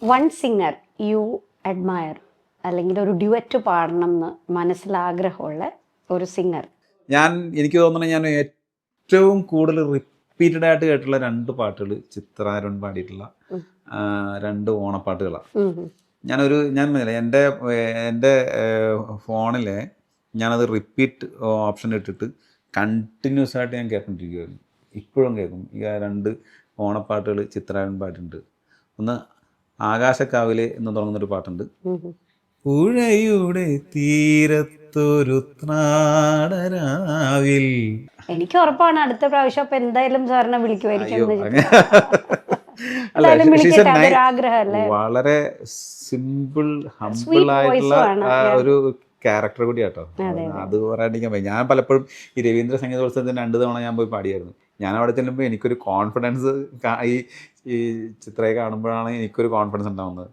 One singer U admire, അല്ലെങ്കിൽ ഒരു duet പാടണം എന്ന് മനസ്സിലാഗ്രഹമുള്ള ഒരു സിംഗർ? എനിക്ക് തോന്നുന്നത് ഞാൻ ഏറ്റവും കൂടുതൽ റിപ്പീറ്റഡ് ആയിട്ട് കേട്ടുള്ള 2 പാട്ടുകൾ ചിത്രാരുൺ പാടിയിട്ടുള്ള 2 ഓണപ്പാട്ടുകളാണ്. ഞാൻ പറഞ്ഞില്ലേ, എൻ്റെ ഫോണിൽ ഞാനത് റിപ്പീറ്റ് ഓപ്ഷൻ ഇട്ടിട്ട് കണ്ടിന്യൂസ് ആയിട്ട് ഞാൻ കേട്ടോണ്ടിരിക്കുമായിരുന്നു. ഇപ്പോഴും കേൾക്കും. ഈ 2 ഓണപ്പാട്ടുകൾ ചിത്രാരുൺ പാട്ടുണ്ട്. ഒന്ന് ആകാശക്കാവിലെ എന്ന് തുടങ്ങുന്നൊരു പാട്ടുണ്ട്. പുഴയുടെ തീരത്തൊരു ത്രാടരാവിൽ. എനിക്ക് ഉറപ്പാണ് അടുത്ത പ്രാവശ്യം അപ്പൊ എന്തായാലും സാറിനെ വിളിക്കുമായിരിക്കും. വളരെ സിമ്പിൾ ഹംബിൾ ആയിട്ടുള്ള ഒരു ക്യാരക്ടർ കൂടി കേട്ടോ. അത് പറയാണ്ടിരിക്കാൻ പറ്റും. ഞാൻ പലപ്പോഴും ഈ രവീന്ദ്ര സംഗീതോത്സവത്തിന് 2 തവണ ഞാൻ പോയി പാടിയായിരുന്നു. ഞാൻ അവിടെ ചെല്ലുമ്പോൾ എനിക്കൊരു കോൺഫിഡൻസ്, ഈ ചിത്രയെ കാണുമ്പോഴാണ് എനിക്കൊരു കോൺഫിഡൻസ് ഉണ്ടാവുന്നത്.